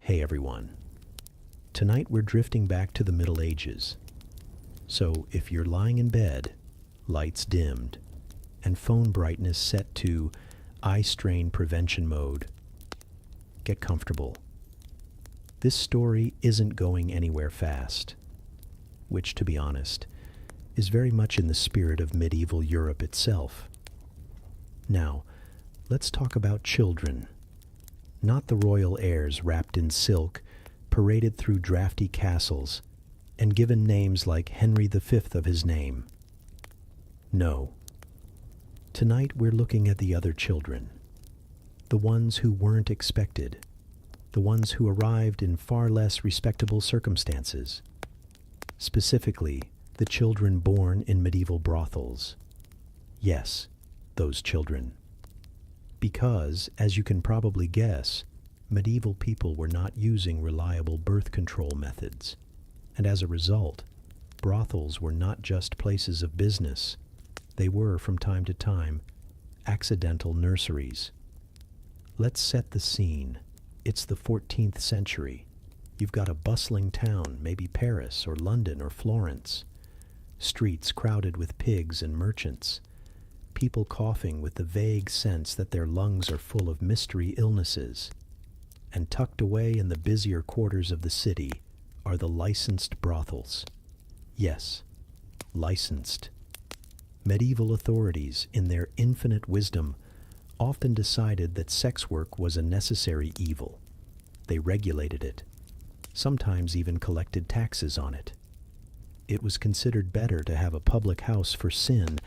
Hey everyone. Tonight we're drifting back to the Middle Ages. So if you're lying in bed, lights dimmed, and phone brightness set to eye strain prevention mode, get comfortable. This story isn't going anywhere fast, which, to be honest, is very much in the spirit of medieval Europe itself. Now, let's talk about children. Not the royal heirs wrapped in silk, paraded through drafty castles, and given names like Henry V of his name. No. Tonight we're looking at the other children. The ones who weren't expected. The ones who arrived in far less respectable circumstances. Specifically, the children born in medieval brothels. Yes, those children. Because, as you can probably guess, medieval people were not using reliable birth control methods, and as a result, brothels were not just places of business. They were, from time to time, accidental nurseries. Let's set the scene. It's the 14th century. You've got a bustling town, maybe Paris or London or Florence. Streets crowded with pigs and merchants. People coughing with the vague sense that their lungs are full of mystery illnesses. And tucked away in the busier quarters of the city are the licensed brothels. Yes, licensed. Medieval authorities, in their infinite wisdom, often decided that sex work was a necessary evil. They regulated it, sometimes even collected taxes on it. It was considered better to have a public house for sin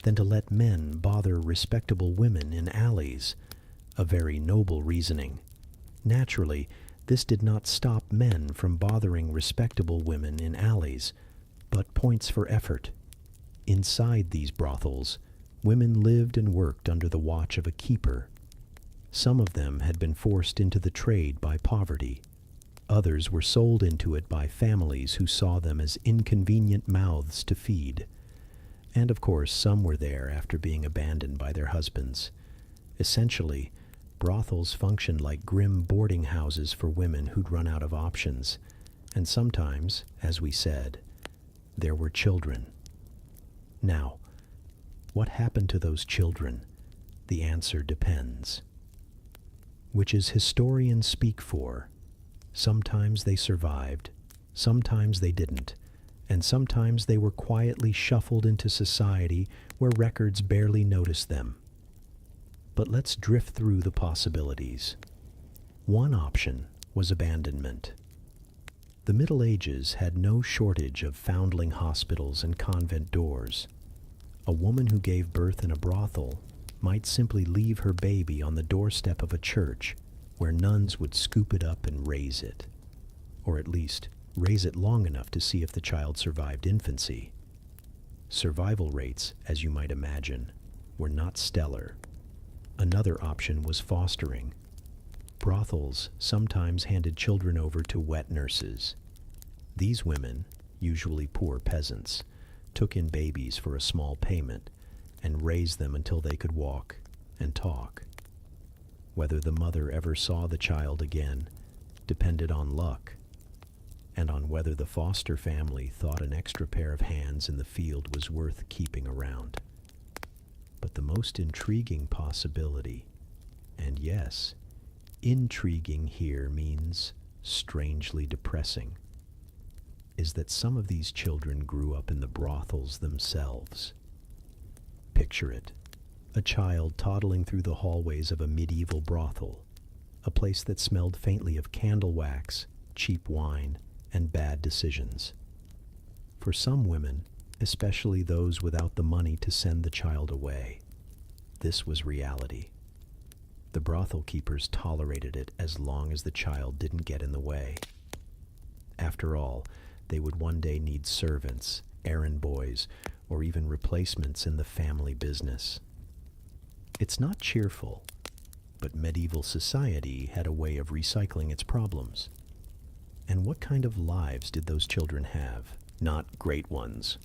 than to let men bother respectable women in alleys, a very noble reasoning. Naturally, this did not stop men from bothering respectable women in alleys, but points for effort. Inside these brothels, women lived and worked under the watch of a keeper. Some of them had been forced into the trade by poverty. Others were sold into it by families who saw them as inconvenient mouths to feed. And of course, some were there after being abandoned by their husbands. Essentially, brothels functioned like grim boarding houses for women who'd run out of options. And sometimes, as we said, there were children. Now, what happened to those children? The answer depends. Which is historians speak for. Sometimes they survived, sometimes they didn't, and sometimes they were quietly shuffled into society where records barely noticed them. But let's drift through the possibilities. One option was abandonment. The Middle Ages had no shortage of foundling hospitals and convent doors. A woman who gave birth in a brothel might simply leave her baby on the doorstep of a church where nuns would scoop it up and raise it. Or at least, raise it long enough to see if the child survived infancy. Survival rates, as you might imagine, were not stellar. Another option was fostering. Brothels sometimes handed children over to wet nurses. These women, usually poor peasants, took in babies for a small payment and raised them until they could walk and talk. Whether the mother ever saw the child again depended on luck, and on whether the foster family thought an extra pair of hands in the field was worth keeping around. But the most intriguing possibility, and yes, intriguing here means strangely depressing, is that some of these children grew up in the brothels themselves. Picture it. A child toddling through the hallways of a medieval brothel, a place that smelled faintly of candle wax, cheap wine, and bad decisions. For some women, especially those without the money to send the child away, this was reality. The brothel keepers tolerated it as long as the child didn't get in the way. After all, they would one day need servants, errand boys, or even replacements in the family business. It's not cheerful, but medieval society had a way of recycling its problems. And what kind of lives did those children have? Not great ones.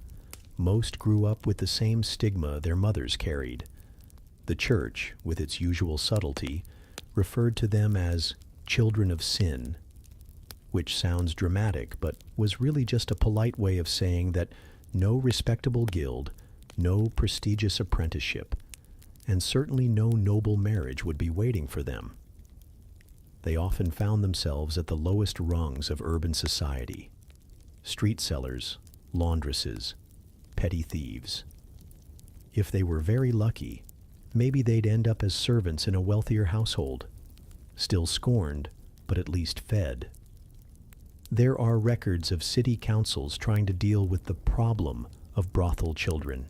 Most grew up with the same stigma their mothers carried. The church, with its usual subtlety, referred to them as children of sin which sounds dramatic but was really just a polite way of saying that no respectable guild, no prestigious apprenticeship, and certainly no noble marriage would be waiting for them. They often found themselves at the lowest rungs of urban society: street sellers, laundresses, petty thieves. If they were very lucky, maybe they'd end up as servants in a wealthier household, still scorned, but at least fed. There are records of city councils trying to deal with the problem of brothel children.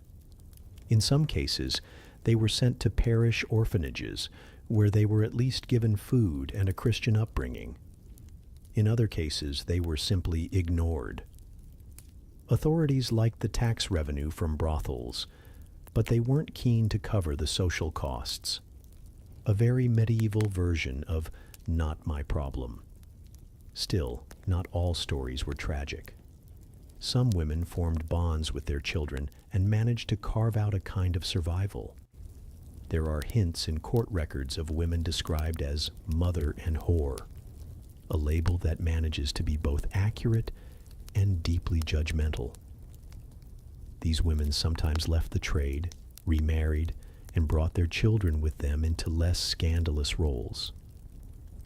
In some cases, they were sent to parish orphanages where they were at least given food and a Christian upbringing. In other cases, they were simply ignored. Authorities liked the tax revenue from brothels, but they weren't keen to cover the social costs. A very medieval version of "not my problem." Still, not all stories were tragic. Some women formed bonds with their children and managed to carve out a kind of survival. There are hints in court records of women described as mother and whore, a label that manages to be both accurate and deeply judgmental. These women sometimes left the trade, remarried, and brought their children with them into less scandalous roles.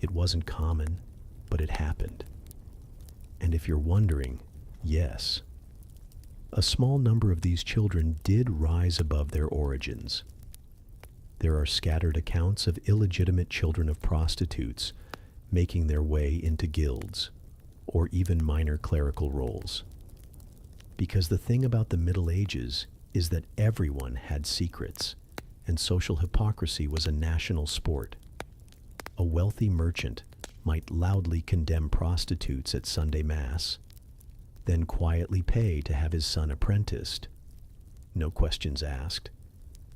It wasn't common, but it happened. And if you're wondering, yes, a small number of these children did rise above their origins. There are scattered accounts of illegitimate children of prostitutes making their way into guilds, or even minor clerical roles. Because the thing about the Middle Ages is that everyone had secrets, and social hypocrisy was a national sport. A wealthy merchant might loudly condemn prostitutes at Sunday Mass, then quietly pay to have his son apprenticed, no questions asked,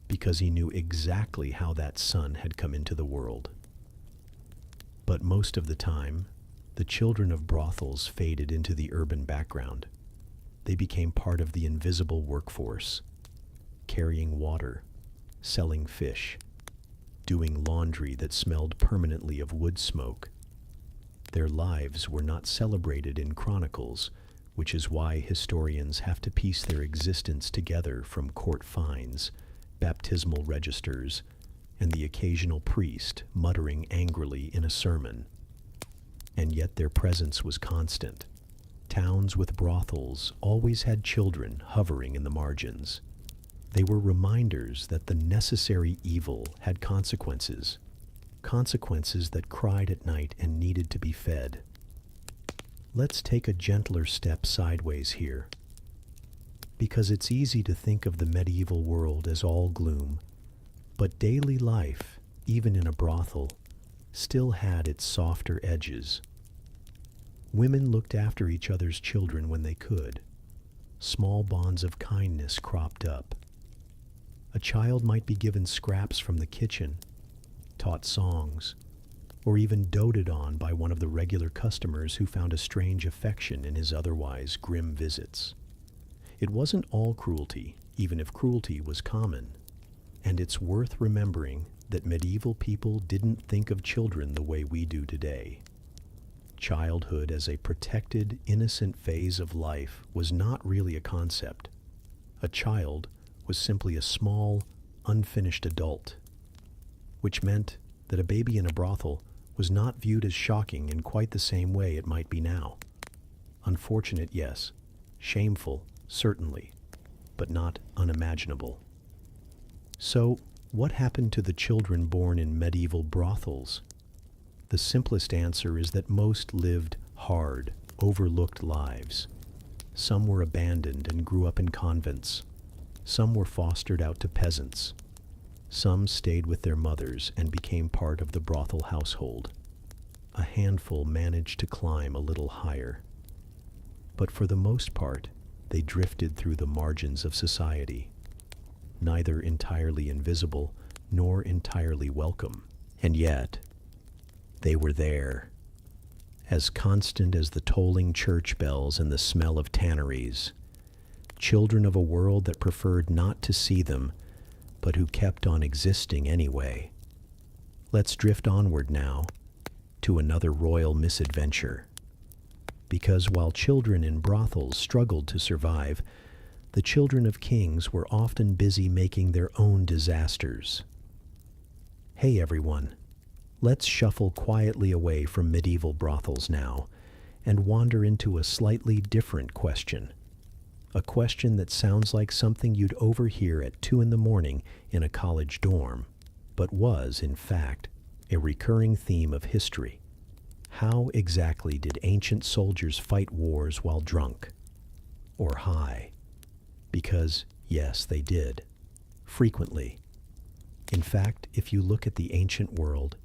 because he knew exactly how that son had come into the world. But most of the time, the children of brothels faded into the urban background. They became part of the invisible workforce, carrying water, selling fish, doing laundry that smelled permanently of wood smoke. Their lives were not celebrated in chronicles, which is why historians have to piece their existence together from court fines, baptismal registers, and the occasional priest muttering angrily in a sermon. And yet their presence was constant. Towns with brothels always had children hovering in the margins. They were reminders that the necessary evil had consequences, consequences that cried at night and needed to be fed. Let's take a gentler step sideways here, because it's easy to think of the medieval world as all gloom, but daily life, even in a brothel, still had its softer edges. Women looked after each other's children when they could. Small bonds of kindness cropped up. A child might be given scraps from the kitchen, taught songs, or even doted on by one of the regular customers who found a strange affection in his otherwise grim visits. It wasn't all cruelty, even if cruelty was common. And it's worth remembering that medieval people didn't think of children the way we do today. Childhood as a protected, innocent phase of life was not really a concept. A child was simply a small, unfinished adult, which meant that a baby in a brothel was not viewed as shocking in quite the same way it might be now. Unfortunate, yes. Shameful, certainly, but not unimaginable. So, what happened to the children born in medieval brothels? The simplest answer is that most lived hard, overlooked lives. Some were abandoned and grew up in convents. Some were fostered out to peasants. Some stayed with their mothers and became part of the brothel household. A handful managed to climb a little higher. But for the most part, they drifted through the margins of society, neither entirely invisible nor entirely welcome. And yet, they were there, as constant as the tolling church bells and the smell of tanneries, children of a world that preferred not to see them, but who kept on existing anyway. Let's drift onward now to another royal misadventure, because while children in brothels struggled to survive, the children of kings were often busy making their own disasters. Hey everyone, let's shuffle quietly away from medieval brothels now and wander into a slightly different question. A question that sounds like something you'd overhear at 2 in the morning in a college dorm, but was, in fact, a recurring theme of history. How exactly did ancient soldiers fight wars while drunk? Or high? Because, yes, they did. Frequently. In fact, if you look at the ancient world,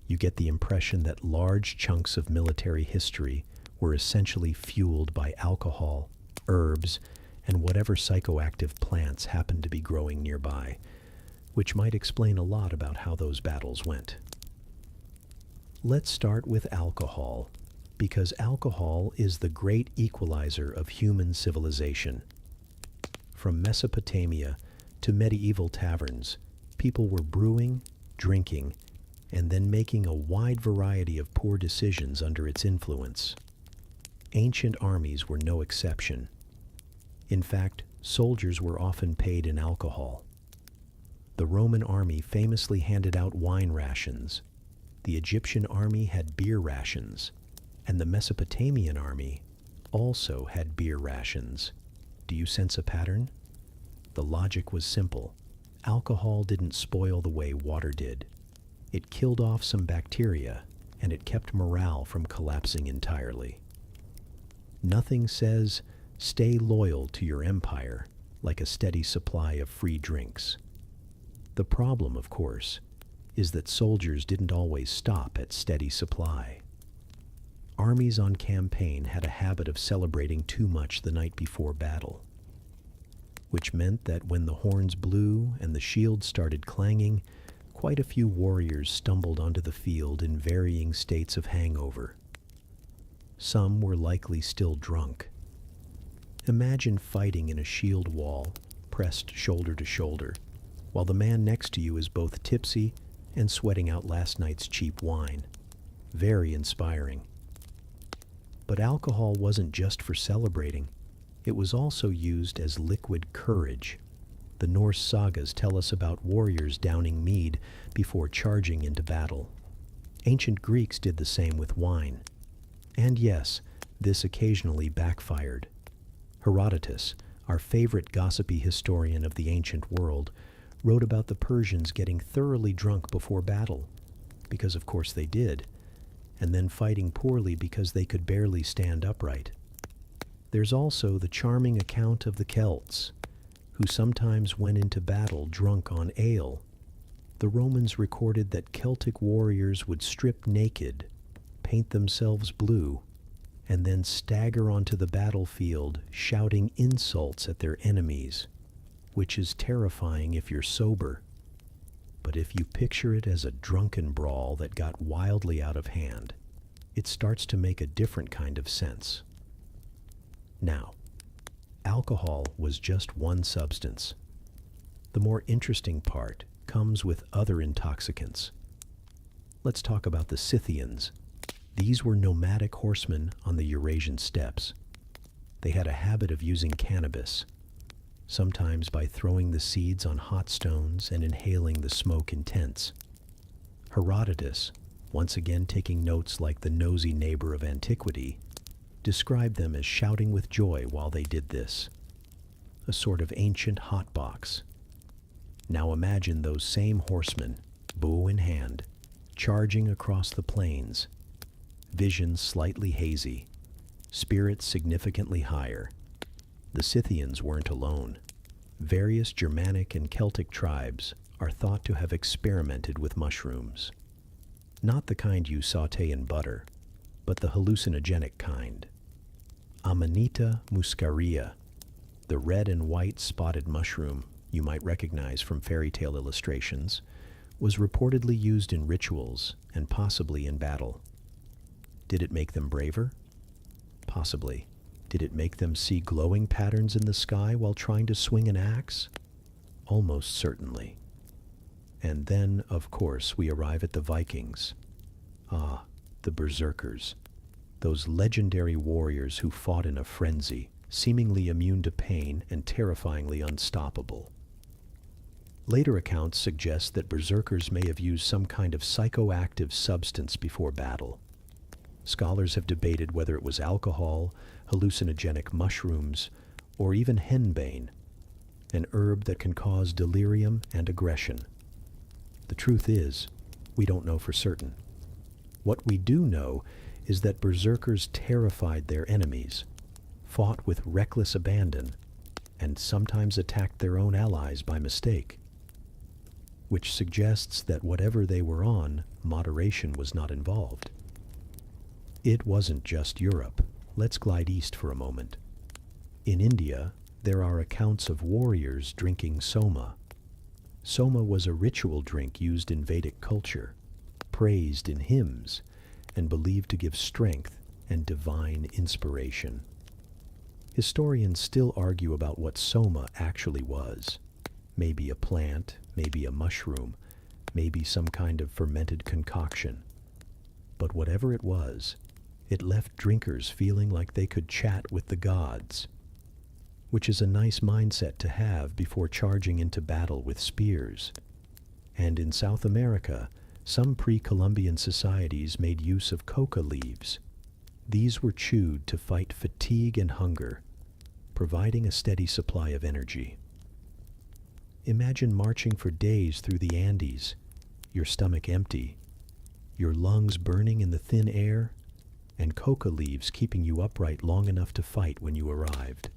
you get the impression that large chunks of military history were essentially fueled by alcohol, herbs, and whatever psychoactive plants happened to be growing nearby, which might explain a lot about how those battles went. Let's start with alcohol, because alcohol is the great equalizer of human civilization. From Mesopotamia to medieval taverns, people were brewing, drinking, and then making a wide variety of poor decisions under its influence. Ancient armies were no exception. In fact, soldiers were often paid in alcohol. The Roman army famously handed out wine rations. The Egyptian army had beer rations, and the Mesopotamian army also had beer rations. Do you sense a pattern? The logic was simple. Alcohol didn't spoil the way water did. It killed off some bacteria, and it kept morale from collapsing entirely. Nothing says, stay loyal to your empire, like a steady supply of free drinks. The problem, of course, is that soldiers didn't always stop at steady supply. Armies on campaign had a habit of celebrating too much the night before battle, which meant that when the horns blew and the shields started clanging, quite a few warriors stumbled onto the field in varying states of hangover. Some were likely still drunk. Imagine fighting in a shield wall, pressed shoulder to shoulder, while the man next to you is both tipsy and sweating out last night's cheap wine. Very inspiring. But alcohol wasn't just for celebrating. It was also used as liquid courage. The Norse sagas tell us about warriors downing mead before charging into battle. Ancient Greeks did the same with wine. And yes, this occasionally backfired. Herodotus, our favorite gossipy historian of the ancient world, wrote about the Persians getting thoroughly drunk before battle, because of course they did, and then fighting poorly because they could barely stand upright. There's also the charming account of the Celts, who sometimes went into battle drunk on ale. The Romans recorded that Celtic warriors would strip naked, paint themselves blue, and then stagger onto the battlefield shouting insults at their enemies, which is terrifying if you're sober. But if you picture it as a drunken brawl that got wildly out of hand, it starts to make a different kind of sense. Now, alcohol was just one substance. The more interesting part comes with other intoxicants. Let's talk about the Scythians. These were nomadic horsemen on the Eurasian steppes. They had a habit of using cannabis, sometimes by throwing the seeds on hot stones and inhaling the smoke in tents. Herodotus, once again taking notes like the nosy neighbor of antiquity, described them as shouting with joy while they did this, a sort of ancient hotbox. Now imagine those same horsemen, bow in hand, charging across the plains, vision slightly hazy, spirits significantly higher. The Scythians weren't alone. Various Germanic and Celtic tribes are thought to have experimented with mushrooms. Not the kind you saute in butter, but the hallucinogenic kind. Amanita muscaria, the red and white spotted mushroom you might recognize from fairy tale illustrations, was reportedly used in rituals and possibly in battle. Did it make them braver? Possibly. Did it make them see glowing patterns in the sky while trying to swing an axe? Almost certainly. And then, of course, we arrive at the Vikings. Ah, the berserkers. those legendary warriors who fought in a frenzy, seemingly immune to pain and terrifyingly unstoppable. Later accounts suggest that berserkers may have used some kind of psychoactive substance before battle. Scholars have debated whether it was alcohol, hallucinogenic mushrooms, or even henbane, an herb that can cause delirium and aggression. The truth is, we don't know for certain. What we do know is that berserkers terrified their enemies, fought with reckless abandon, and sometimes attacked their own allies by mistake, which suggests that whatever they were on, moderation was not involved. It wasn't just Europe. Let's glide east for a moment. In India, there are accounts of warriors drinking soma. Soma was a ritual drink used in Vedic culture, praised in hymns, and believed to give strength and divine inspiration. Historians still argue about what soma actually was. Maybe a plant, maybe a mushroom, maybe some kind of fermented concoction. But whatever it was, it left drinkers feeling like they could chat with the gods, which is a nice mindset to have before charging into battle with spears. And in South America, some pre-Columbian societies made use of coca leaves. These were chewed to fight fatigue and hunger, providing a steady supply of energy. Imagine marching for days through the Andes, your stomach empty, your lungs burning in the thin air, and coca leaves keeping you upright long enough to fight when you arrived.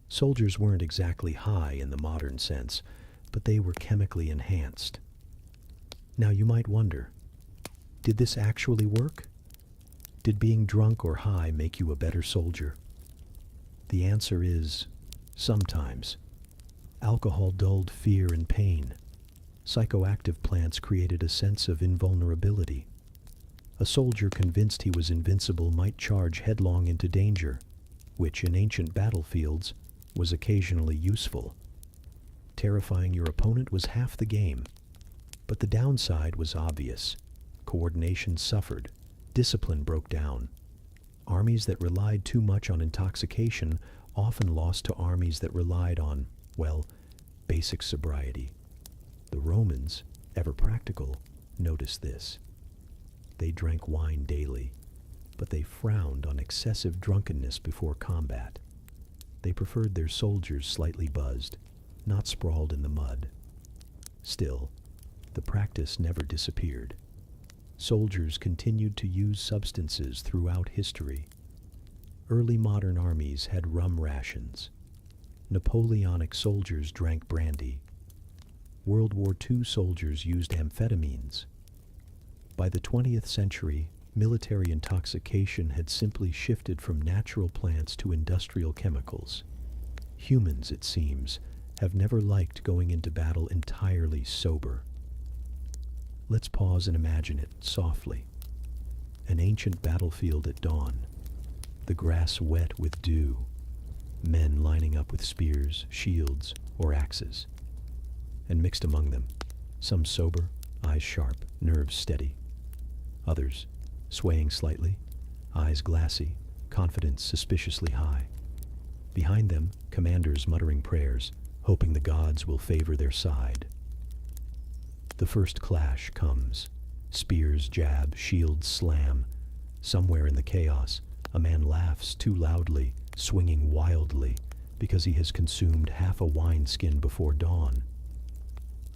Soldiers weren't exactly high in the modern sense, but they were chemically enhanced. Now you might wonder, did this actually work? Did being drunk or high make you a better soldier? The answer is, sometimes. Alcohol dulled fear and pain. Psychoactive plants created a sense of invulnerability. A soldier convinced he was invincible might charge headlong into danger, which in ancient battlefields was occasionally useful. Terrifying your opponent was half the game, but the downside was obvious. Coordination suffered, discipline broke down. Armies that relied too much on intoxication often lost to armies that relied on, well, basic sobriety. The Romans, ever practical, noticed this. They drank wine daily, but they frowned on excessive drunkenness before combat. They preferred their soldiers slightly buzzed, not sprawled in the mud. Still, the practice never disappeared. Soldiers continued to use substances throughout history. Early modern armies had rum rations. Napoleonic soldiers drank brandy. World War II soldiers used amphetamines. By the 20th century, military intoxication had simply shifted from natural plants to industrial chemicals. Humans, it seems, have never liked going into battle entirely sober. Let's pause and imagine it softly. An ancient battlefield at dawn, the grass wet with dew, men lining up with spears, shields, or axes. And mixed among them, some sober, eyes sharp, nerves steady. Others, swaying slightly, eyes glassy, confidence suspiciously high. Behind them, commanders muttering prayers, hoping the gods will favor their side. The first clash comes. Spears jab, shields slam. Somewhere in the chaos, a man laughs too loudly, swinging wildly, because he has consumed half a wineskin before dawn.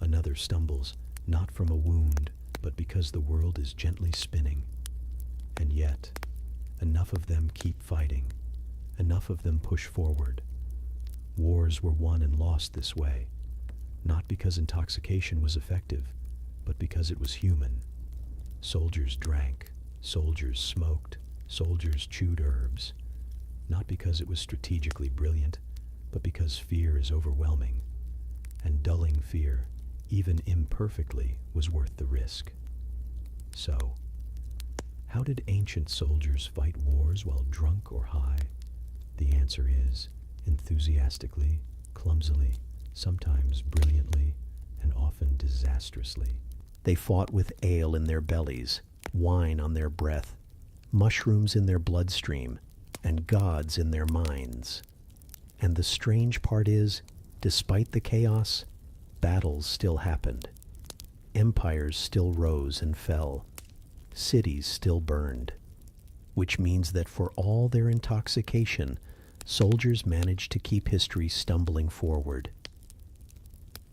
Another stumbles, not from a wound, but because the world is gently spinning. And yet, enough of them keep fighting. Enough of them push forward. Wars were won and lost this way, not because intoxication was effective, but because it was human. Soldiers drank, soldiers smoked, soldiers chewed herbs, not because it was strategically brilliant, but because fear is overwhelming, and dulling fear, even imperfectly, was worth the risk. So, how did ancient soldiers fight wars while drunk or high? The answer is enthusiastically, clumsily, sometimes brilliantly, and often disastrously. They fought with ale in their bellies, wine on their breath, mushrooms in their bloodstream, and gods in their minds. And the strange part is, despite the chaos, battles still happened. Empires still rose and fell. Cities still burned. Which means that for all their intoxication, soldiers managed to keep history stumbling forward.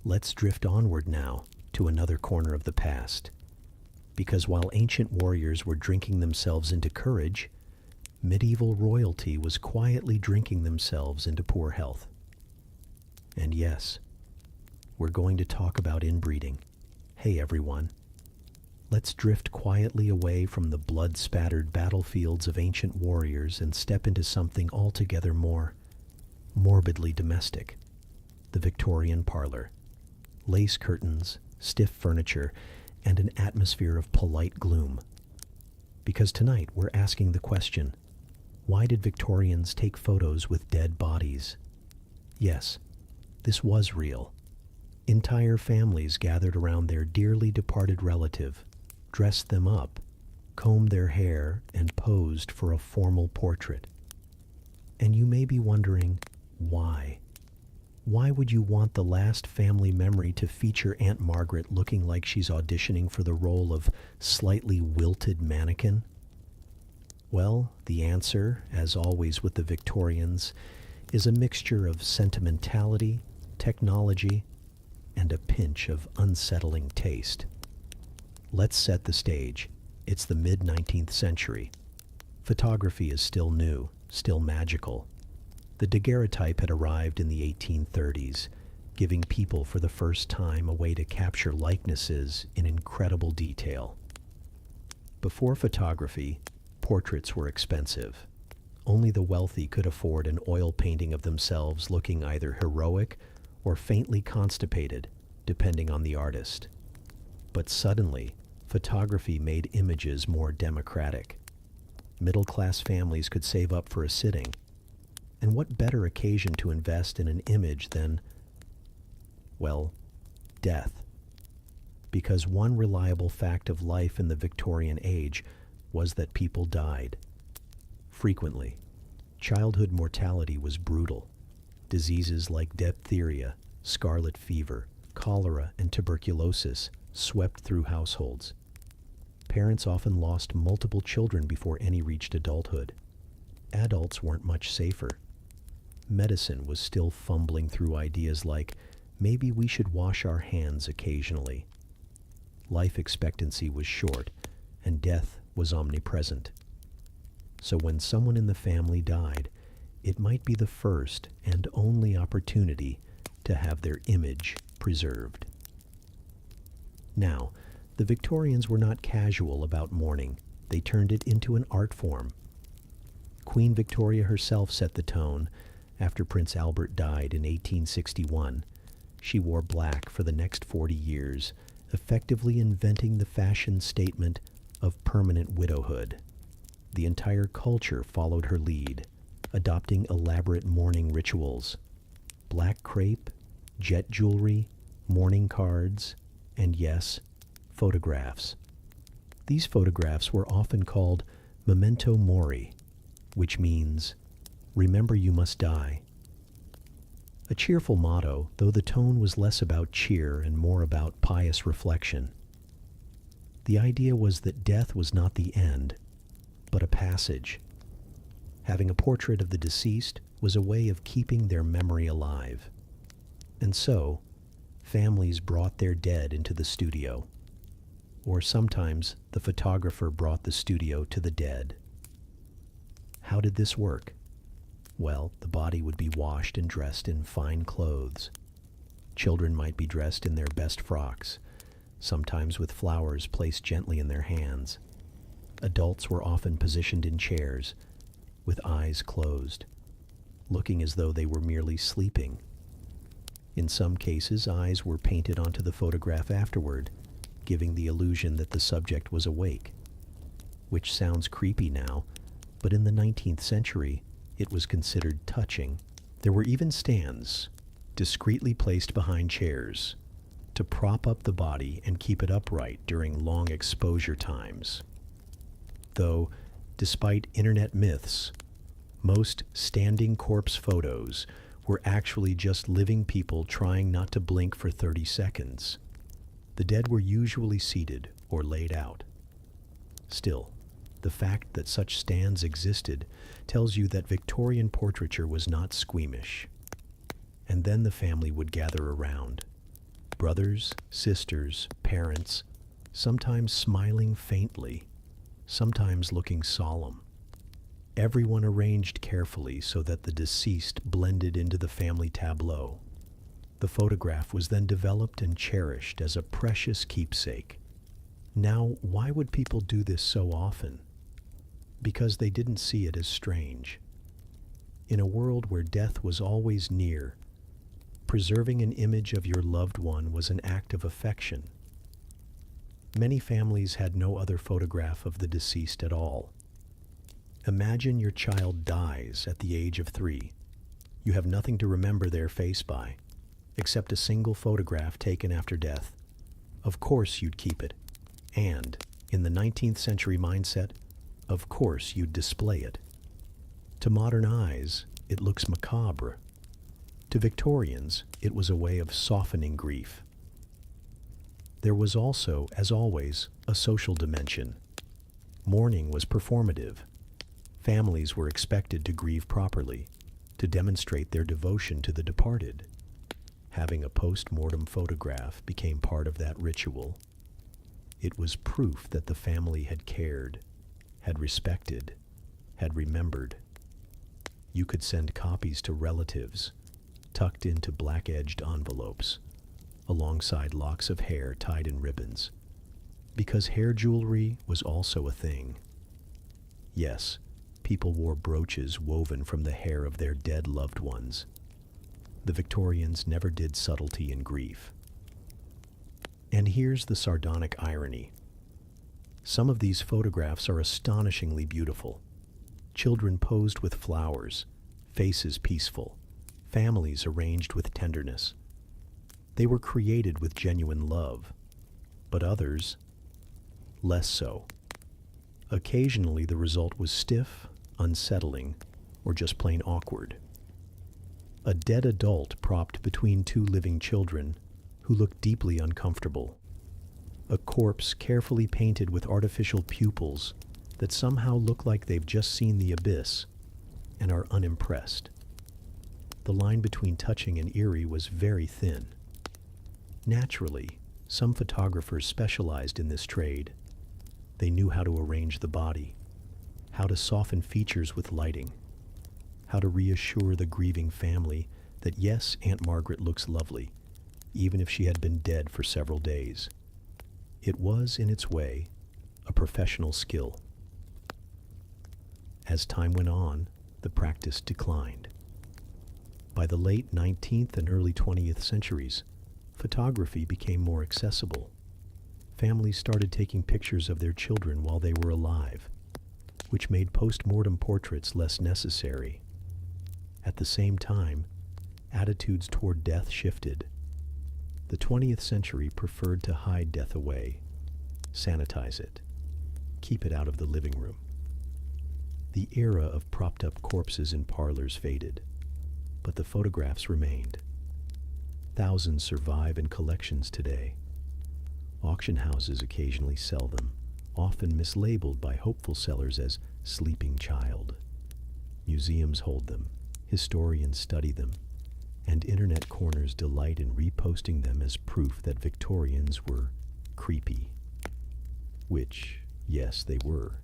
Let's drift onward now to another corner of the past. Because while ancient warriors were drinking themselves into courage, medieval royalty was quietly drinking themselves into poor health. And yes, we're going to talk about inbreeding. Hey everyone, let's drift quietly away from the blood-spattered battlefields of ancient warriors and step into something altogether more morbidly domestic. The Victorian parlor. Lace curtains, stiff furniture, and an atmosphere of polite gloom. Because tonight we're asking the question, why did Victorians take photos with dead bodies? Yes, this was real. Entire families gathered around their dearly departed relative, dressed them up, combed their hair, and posed for a formal portrait. And you may be wondering, why? Why would you want the last family memory to feature Aunt Margaret looking like she's auditioning for the role of slightly wilted mannequin? Well, the answer, as always with the Victorians, is a mixture of sentimentality, technology, and a pinch of unsettling taste. Let's set the stage. It's the mid-19th century. Photography is still new, still magical. The daguerreotype had arrived in the 1830s, giving people for the first time a way to capture likenesses in incredible detail. Before photography, portraits were expensive. Only the wealthy could afford an oil painting of themselves looking either heroic or faintly constipated, depending on the artist. But suddenly, photography made images more democratic. Middle-class families could save up for a sitting. And what better occasion to invest in an image than, well, death? Because one reliable fact of life in the Victorian age was that people died. Frequently, childhood mortality was brutal. Diseases like diphtheria, scarlet fever, cholera, and tuberculosis swept through households. Parents often lost multiple children before any reached adulthood. Adults weren't much safer. Medicine was still fumbling through ideas like, maybe we should wash our hands occasionally. Life expectancy was short, and death was omnipresent. So when someone in the family died, it might be the first and only opportunity to have their image preserved. Now, the Victorians were not casual about mourning. They turned it into an art form. Queen Victoria herself set the tone. After Prince Albert died in 1861, she wore black for the next 40 years, effectively inventing the fashion statement of permanent widowhood. The entire culture followed her lead, adopting elaborate mourning rituals. Black crepe, jet jewelry, mourning cards, and yes, photographs. These photographs were often called memento mori, which means, remember you must die. A cheerful motto, though the tone was less about cheer and more about pious reflection. The idea was that death was not the end, but a passage. Having a portrait of the deceased was a way of keeping their memory alive. And so, families brought their dead into the studio. Or sometimes the photographer brought the studio to the dead. How did this work? Well, the body would be washed and dressed in fine clothes. Children might be dressed in their best frocks, sometimes with flowers placed gently in their hands. Adults were often positioned in chairs, with eyes closed, looking as though they were merely sleeping. In some cases, eyes were painted onto the photograph afterward, giving the illusion that the subject was awake. Which sounds creepy now, but in the 19th century, it was considered touching. There were even stands, discreetly placed behind chairs, to prop up the body and keep it upright during long exposure times. Though, Despite internet myths, most standing corpse photos were actually just living people trying not to blink for 30 seconds. The dead were usually seated or laid out. Still, the fact that such stands existed tells you that Victorian portraiture was not squeamish. And then the family would gather around. Brothers, sisters, parents, sometimes smiling faintly, sometimes looking solemn. Everyone arranged carefully so that the deceased blended into the family tableau. The photograph was then developed and cherished as a precious keepsake. Now, why would people do this so often? Because they didn't see it as strange. In a world where death was always near, preserving an image of your loved one was an act of affection. Many families had no other photograph of the deceased at all. Imagine your child dies at the age of 3. You have nothing to remember their face by, except a single photograph taken after death. Of course you'd keep it. And, in the 19th century mindset, of course you'd display it. To modern eyes, it looks macabre. To Victorians, it was a way of softening grief. There was also, as always, a social dimension. Mourning was performative. Families were expected to grieve properly, to demonstrate their devotion to the departed. Having a post-mortem photograph became part of that ritual. It was proof that the family had cared, had respected, had remembered. You could send copies to relatives, tucked into black-edged envelopes, alongside locks of hair tied in ribbons, because hair jewelry was also a thing. Yes, people wore brooches woven from the hair of their dead loved ones. The Victorians never did subtlety in grief. And here's the sardonic irony. Some of these photographs are astonishingly beautiful. Children posed with flowers, faces peaceful, families arranged with tenderness. They were created with genuine love, but others, less so. Occasionally the result was stiff, unsettling, or just plain awkward. A dead adult propped between 2 living children who looked deeply uncomfortable. A corpse carefully painted with artificial pupils that somehow look like they've just seen the abyss and are unimpressed. The line between touching and eerie was very thin. Naturally, some photographers specialized in this trade. They knew how to arrange the body, how to soften features with lighting, how to reassure the grieving family that yes, Aunt Margaret looks lovely, even if she had been dead for several days. It was, in its way, a professional skill. As time went on, the practice declined. By the late 19th and early 20th centuries, photography became more accessible. Families started taking pictures of their children while they were alive, which made post-mortem portraits less necessary. At the same time, attitudes toward death shifted. The 20th century preferred to hide death away, sanitize it, keep it out of the living room. The era of propped-up corpses in parlors faded, but the photographs remained. Thousands survive in collections today. Auction houses occasionally sell them, often mislabeled by hopeful sellers as sleeping child. Museums hold them, historians study them, and internet corners delight in reposting them as proof that Victorians were creepy. Which, yes, they were,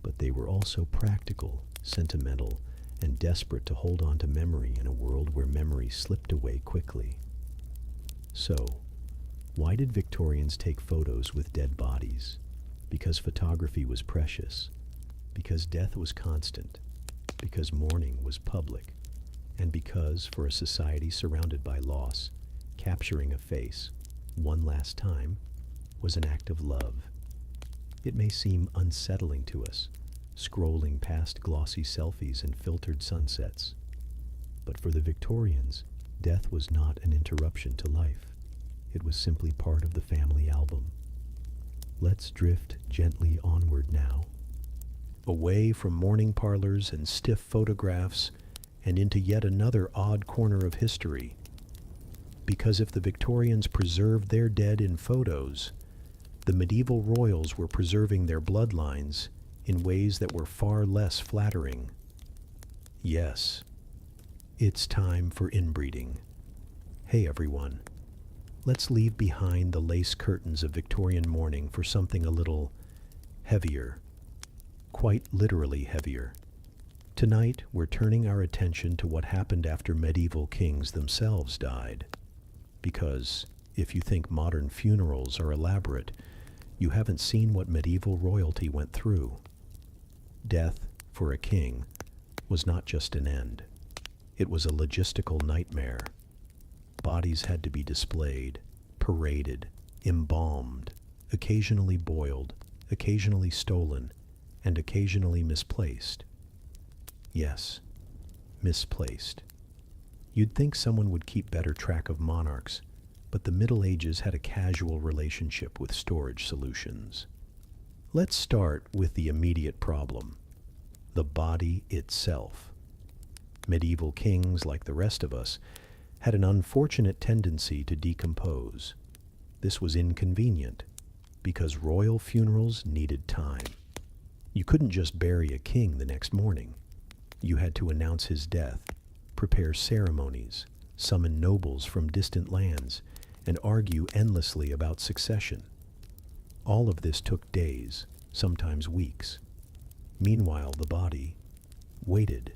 but they were also practical, sentimental, and desperate to hold on to memory in a world where memory slipped away quickly. So, why did Victorians take photos with dead bodies? Because photography was precious, because death was constant, because mourning was public, and because, for a society surrounded by loss, capturing a face, one last time, was an act of love. It may seem unsettling to us, scrolling past glossy selfies and filtered sunsets. But for the Victorians, death was not an interruption to life. It was simply part of the family album. Let's drift gently onward now, away from morning parlors and stiff photographs and into yet another odd corner of history. Because if the Victorians preserved their dead in photos, the medieval royals were preserving their bloodlines in ways that were far less flattering. Yes, it's time for inbreeding. Hey everyone, let's leave behind the lace curtains of Victorian mourning for something a little heavier, quite literally heavier. Tonight, we're turning our attention to what happened after medieval kings themselves died. Because if you think modern funerals are elaborate, you haven't seen what medieval royalty went through. Death, for a king, was not just an end. It was a logistical nightmare. Bodies had to be displayed, paraded, embalmed, occasionally boiled, occasionally stolen, and occasionally misplaced. Yes, misplaced. You'd think someone would keep better track of monarchs, but the Middle Ages had a casual relationship with storage solutions. Let's start with the immediate problem: the body itself. Medieval kings, like the rest of us, had an unfortunate tendency to decompose. This was inconvenient, because royal funerals needed time. You couldn't just bury a king the next morning. You had to announce his death, prepare ceremonies, summon nobles from distant lands, and argue endlessly about succession. All of this took days, sometimes weeks. Meanwhile, the body waited.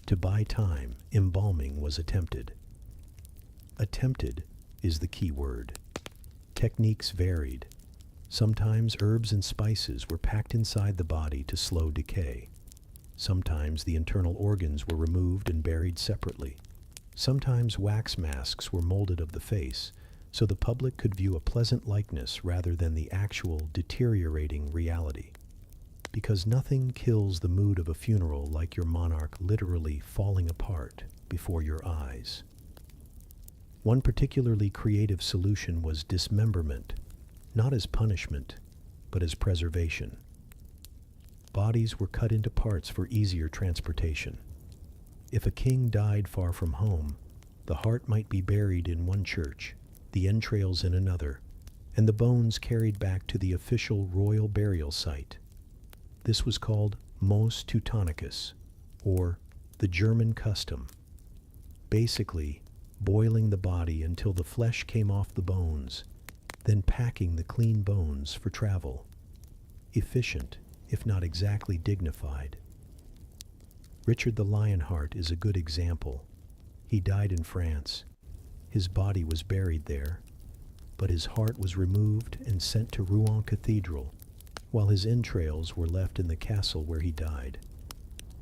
To buy time, embalming was attempted. Attempted is the key word. Techniques varied. Sometimes herbs and spices were packed inside the body to slow decay. Sometimes the internal organs were removed and buried separately. Sometimes wax masks were molded of the face, so the public could view a pleasant likeness rather than the actual deteriorating reality. Because nothing kills the mood of a funeral like your monarch literally falling apart before your eyes. One particularly creative solution was dismemberment, not as punishment, but as preservation. Bodies were cut into parts for easier transportation. If a king died far from home, the heart might be buried in one church, the entrails in another, and the bones carried back to the official royal burial site. This was called mos teutonicus, or the German custom. Basically, boiling the body until the flesh came off the bones, then packing the clean bones for travel. Efficient, if not exactly dignified. Richard the Lionheart is a good example. He died in France. His body was buried there, but his heart was removed and sent to Rouen Cathedral, while his entrails were left in the castle where he died.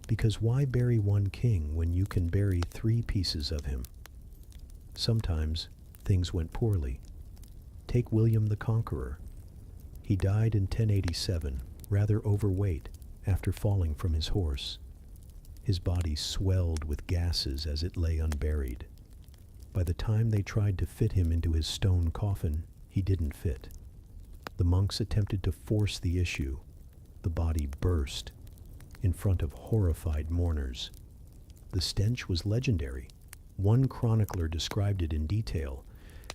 Because why bury one king when you can bury 3 pieces of him? Sometimes things went poorly. Take William the Conqueror. He died in 1087, rather overweight, after falling from his horse. His body swelled with gases as it lay unburied. By the time they tried to fit him into his stone coffin, he didn't fit. The monks attempted to force the issue. The body burst in front of horrified mourners. The stench was legendary. One chronicler described it in detail,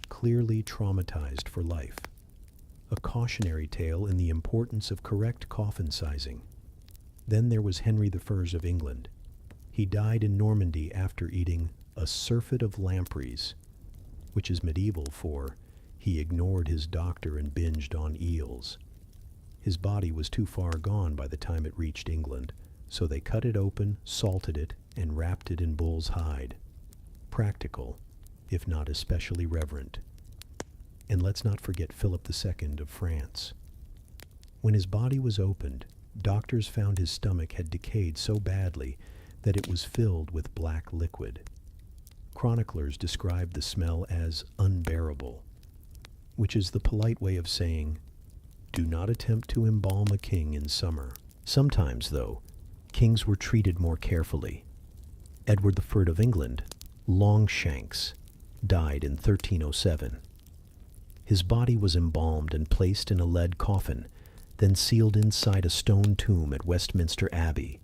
clearly traumatized for life. A cautionary tale in the importance of correct coffin sizing. Then there was Henry I of England. He died in Normandy after eating a surfeit of lampreys, which is medieval for he ignored his doctor and binged on eels. His body was too far gone by the time it reached England, so they cut it open, salted it, and wrapped it in bull's hide. Practical, if not especially reverent. And let's not forget Philip II of France. When his body was opened, doctors found his stomach had decayed so badly that it was filled with black liquid. Chroniclers described the smell as unbearable, which is the polite way of saying, do not attempt to embalm a king in summer. Sometimes, though, kings were treated more carefully. Edward III of England, Longshanks, died in 1307. His body was embalmed and placed in a lead coffin, then sealed inside a stone tomb at Westminster Abbey.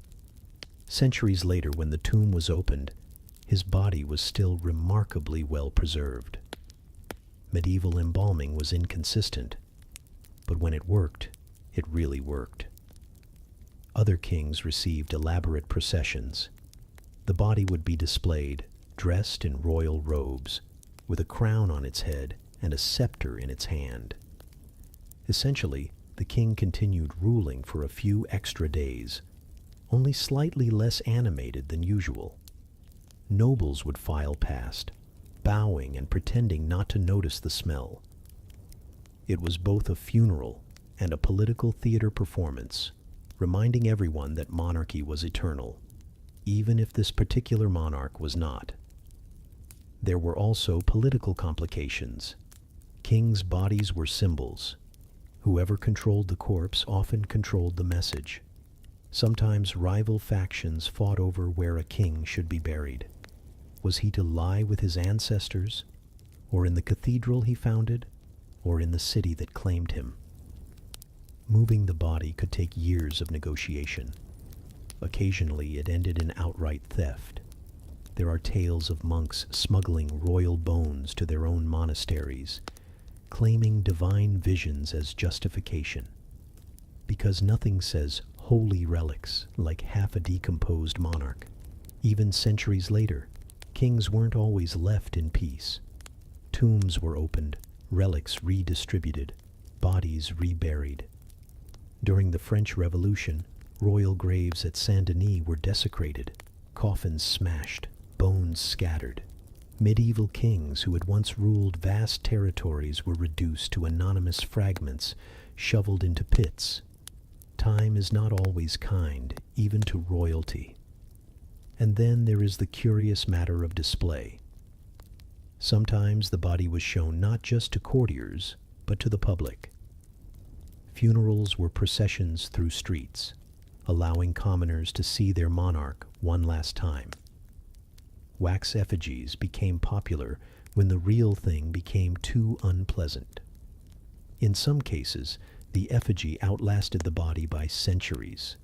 Centuries later, when the tomb was opened, his body was still remarkably well preserved. Medieval embalming was inconsistent, but when it worked, it really worked. Other kings received elaborate processions. The body would be displayed, dressed in royal robes, with a crown on its head and a scepter in its hand. Essentially, the king continued ruling for a few extra days, only slightly less animated than usual. Nobles would file past, bowing and pretending not to notice the smell. It was both a funeral and a political theater performance, reminding everyone that monarchy was eternal, even if this particular monarch was not. There were also political complications. Kings' bodies were symbols. Whoever controlled the corpse often controlled the message. Sometimes rival factions fought over where a king should be buried. Was he to lie with his ancestors, or in the cathedral he founded, or in the city that claimed him? Moving the body could take years of negotiation. Occasionally it ended in outright theft. There are tales of monks smuggling royal bones to their own monasteries, claiming divine visions as justification. Because nothing says holy relics like half a decomposed monarch. Even centuries later, kings weren't always left in peace. Tombs were opened, relics redistributed, bodies reburied. During the French Revolution, royal graves at Saint-Denis were desecrated, coffins smashed, bones scattered. Medieval kings who had once ruled vast territories were reduced to anonymous fragments, shoveled into pits. Time is not always kind, even to royalty. And then there is the curious matter of display. Sometimes the body was shown not just to courtiers, but to the public. Funerals were processions through streets, allowing commoners to see their monarch one last time. Wax effigies became popular when the real thing became too unpleasant. In some cases, the effigy outlasted the body by centuries.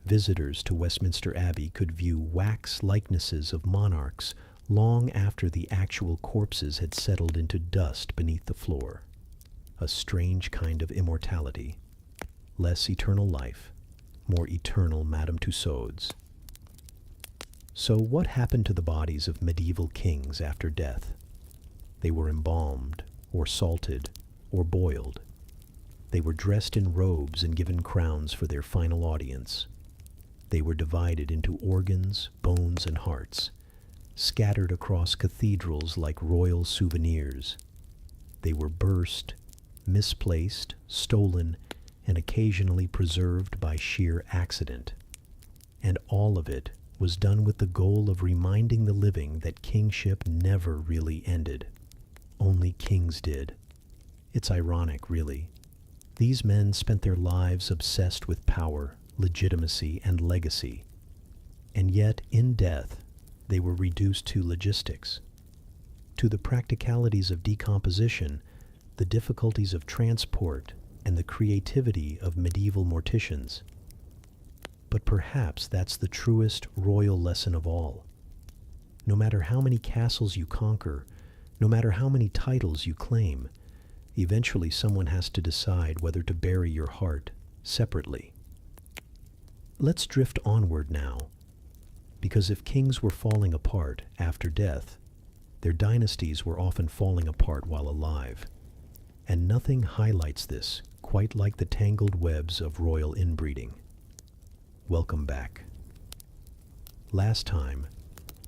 Visitors to Westminster Abbey could view wax likenesses of monarchs long after the actual corpses had settled into dust beneath the floor. A strange kind of immortality. Less eternal life, more eternal Madame Tussauds. So what happened to the bodies of medieval kings after death? They were embalmed, or salted, or boiled. They were dressed in robes and given crowns for their final audience. They were divided into organs, bones, and hearts, scattered across cathedrals like royal souvenirs. They were burst, misplaced, stolen, and occasionally preserved by sheer accident. And all of it was done with the goal of reminding the living that kingship never really ended. Only kings did. It's ironic, really. These men spent their lives obsessed with power, legitimacy, and legacy. And yet, in death, they were reduced to logistics, to the practicalities of decomposition, the difficulties of transport, and the creativity of medieval morticians. But perhaps that's the truest royal lesson of all. No matter how many castles you conquer, no matter how many titles you claim, eventually someone has to decide whether to bury your heart separately. Let's drift onward now, because if kings were falling apart after death, their dynasties were often falling apart while alive. And nothing highlights this quite like the tangled webs of royal inbreeding. Welcome back. Last time,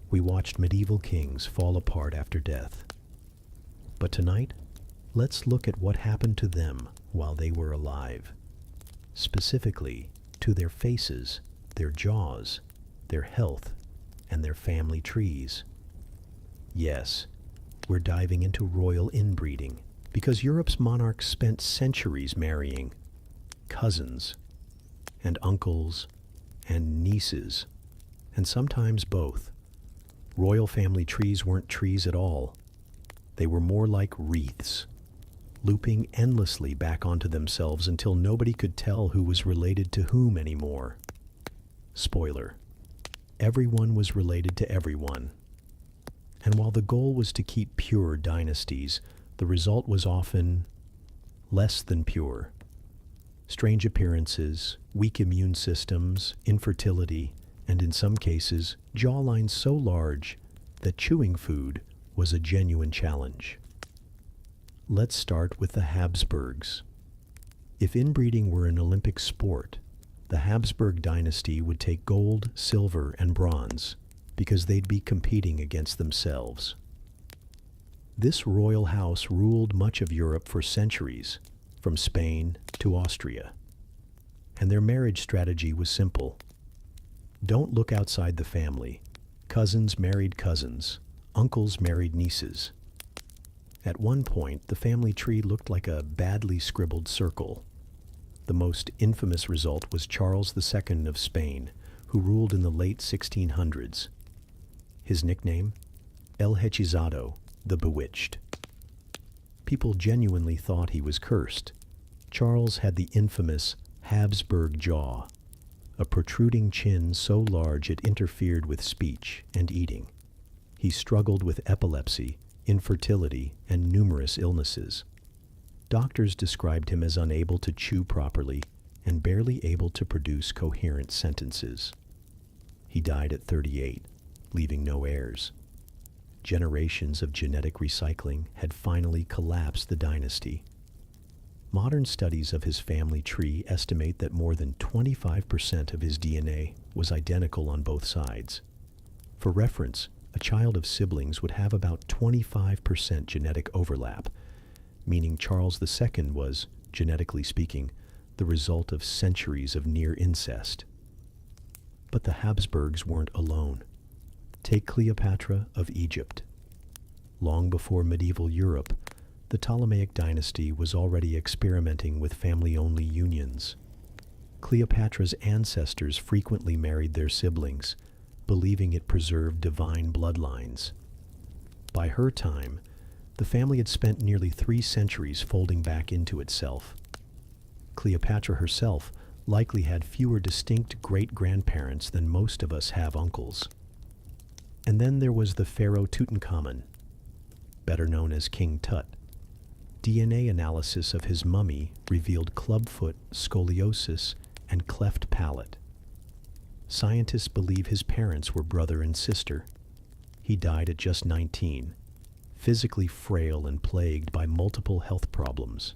we watched medieval kings fall apart after death. But tonight, let's look at what happened to them while they were alive. Specifically, to their faces, their jaws, their health, and their family trees. Yes, we're diving into royal inbreeding, because Europe's monarchs spent centuries marrying cousins, and uncles, and nieces, and sometimes both. Royal family trees weren't trees at all. They were more like wreaths, looping endlessly back onto themselves until nobody could tell who was related to whom anymore. Spoiler: everyone was related to everyone. And while the goal was to keep pure dynasties, the result was often less than pure. Strange appearances, weak immune systems, infertility, and in some cases, jawlines so large that chewing food was a genuine challenge. Let's start with the Habsburgs. If inbreeding were an Olympic sport, the Habsburg dynasty would take gold, silver, and bronze because they'd be competing against themselves. This royal house ruled much of Europe for centuries, from Spain to Austria. And their marriage strategy was simple. Don't look outside the family. Cousins married cousins. Uncles married nieces. At one point, the family tree looked like a badly scribbled circle. The most infamous result was Charles II of Spain, who ruled in the late 1600s. His nickname? El Hechizado, the Bewitched. People genuinely thought he was cursed. Charles had the infamous Habsburg jaw, a protruding chin so large it interfered with speech and eating. He struggled with epilepsy, infertility, and numerous illnesses. Doctors described him as unable to chew properly and barely able to produce coherent sentences. He died at 38, leaving no heirs. Generations of genetic recycling had finally collapsed the dynasty. Modern studies of his family tree estimate that more than 25% of his DNA was identical on both sides. For reference, a child of siblings would have about 25% genetic overlap, meaning Charles II was, genetically speaking, the result of centuries of near incest. But the Habsburgs weren't alone. Take Cleopatra of Egypt. Long before medieval Europe, the Ptolemaic dynasty was already experimenting with family-only unions. Cleopatra's ancestors frequently married their siblings, believing it preserved divine bloodlines. By her time, the family had spent nearly 3 centuries folding back into itself. Cleopatra herself likely had fewer distinct great-grandparents than most of us have uncles. And then there was the pharaoh Tutankhamun, better known as King Tut. DNA analysis of his mummy revealed clubfoot, scoliosis, and cleft palate. Scientists believe his parents were brother and sister. He died at just 19, physically frail and plagued by multiple health problems.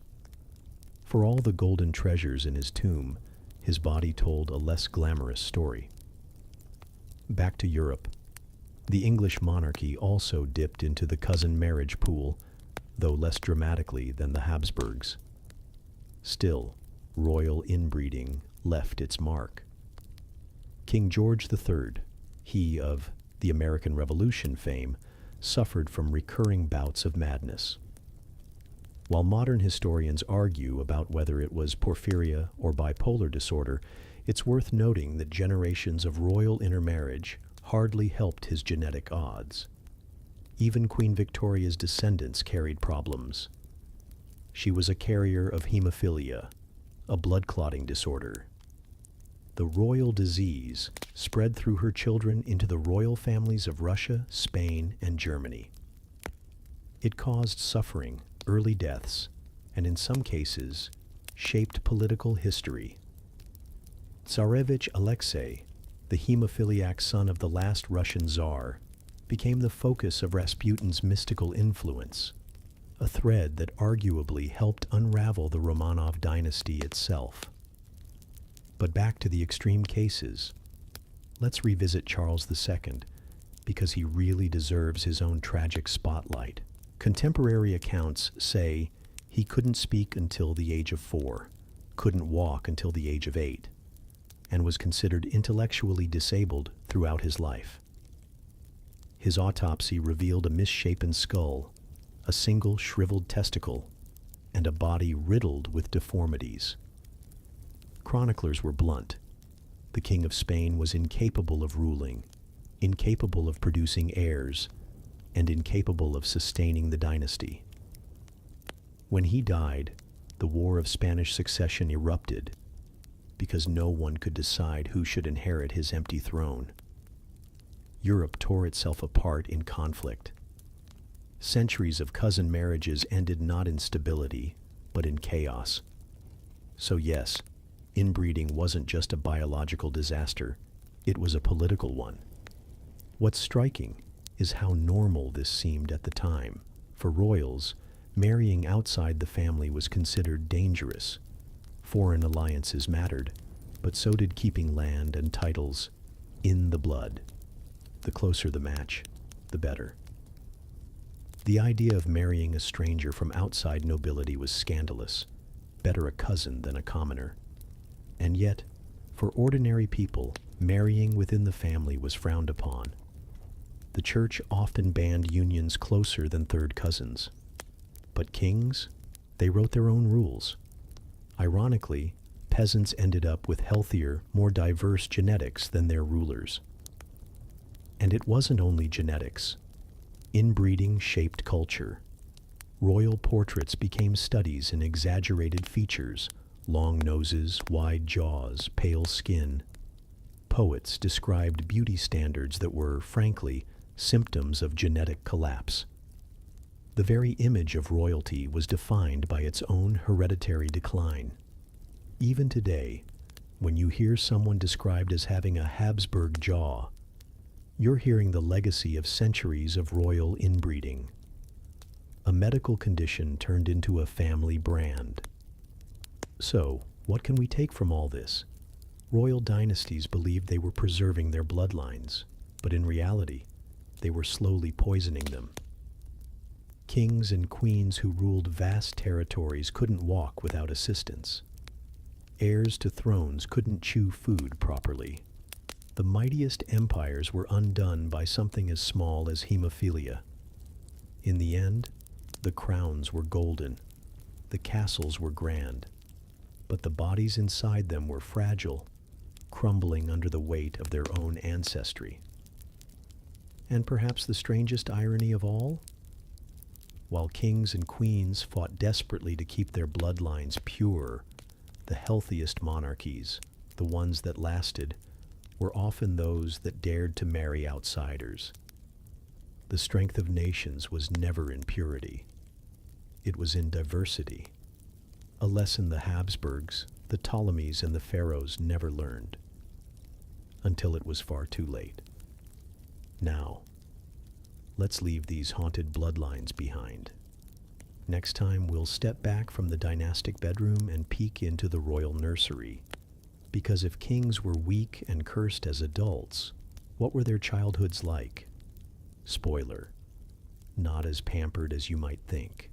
For all the golden treasures in his tomb, his body told a less glamorous story. Back to Europe. The English monarchy also dipped into the cousin marriage pool, though less dramatically than the Habsburgs. Still, royal inbreeding left its mark. King George III, he of the American Revolution fame, suffered from recurring bouts of madness. While modern historians argue about whether it was porphyria or bipolar disorder, it's worth noting that generations of royal intermarriage hardly helped his genetic odds. Even Queen Victoria's descendants carried problems. She was a carrier of hemophilia, a blood clotting disorder. The royal disease spread through her children into the royal families of Russia, Spain, and Germany. It caused suffering, early deaths, and in some cases, shaped political history. Tsarevich Alexei, the hemophiliac son of the last Russian Tsar, became the focus of Rasputin's mystical influence, a thread that arguably helped unravel the Romanov dynasty itself. But back to the extreme cases. Let's revisit Charles II, because he really deserves his own tragic spotlight. Contemporary accounts say he couldn't speak until the age of 4, couldn't walk until the age of 8, and was considered intellectually disabled throughout his life. His autopsy revealed a misshapen skull, a single shriveled testicle, and a body riddled with deformities. Chroniclers were blunt. The King of Spain was incapable of ruling, incapable of producing heirs, and incapable of sustaining the dynasty. When he died, the War of Spanish Succession erupted because no one could decide who should inherit his empty throne. Europe tore itself apart in conflict. Centuries of cousin marriages ended not in stability, but in chaos. So yes, inbreeding wasn't just a biological disaster, it was a political one. What's striking is how normal this seemed at the time. For royals, marrying outside the family was considered dangerous. Foreign alliances mattered, but so did keeping land and titles in the blood. The closer the match, the better. The idea of marrying a stranger from outside nobility was scandalous. Better a cousin than a commoner. And yet, for ordinary people, marrying within the family was frowned upon. The church often banned unions closer than third cousins. But kings, they wrote their own rules. Ironically, peasants ended up with healthier, more diverse genetics than their rulers. And it wasn't only genetics. Inbreeding shaped culture. Royal portraits became studies in exaggerated features, long noses, wide jaws, pale skin. Poets described beauty standards that were, frankly, symptoms of genetic collapse. The very image of royalty was defined by its own hereditary decline. Even today, when you hear someone described as having a Habsburg jaw, you're hearing the legacy of centuries of royal inbreeding. A medical condition turned into a family brand. So, what can we take from all this? Royal dynasties believed they were preserving their bloodlines, but in reality, they were slowly poisoning them. Kings and queens who ruled vast territories couldn't walk without assistance. Heirs to thrones couldn't chew food properly. The mightiest empires were undone by something as small as hemophilia. In the end, the crowns were golden, the castles were grand, but the bodies inside them were fragile, crumbling under the weight of their own ancestry. And perhaps the strangest irony of all? While kings and queens fought desperately to keep their bloodlines pure, the healthiest monarchies, the ones that lasted, were often those that dared to marry outsiders. The strength of nations was never in purity. It was in diversity, a lesson the Habsburgs, the Ptolemies, and the Pharaohs never learned, until it was far too late. Now, let's leave these haunted bloodlines behind. Next time, we'll step back from the dynastic bedroom and peek into the royal nursery. Because if kings were weak and cursed as adults, what were their childhoods like? Spoiler, not as pampered as you might think.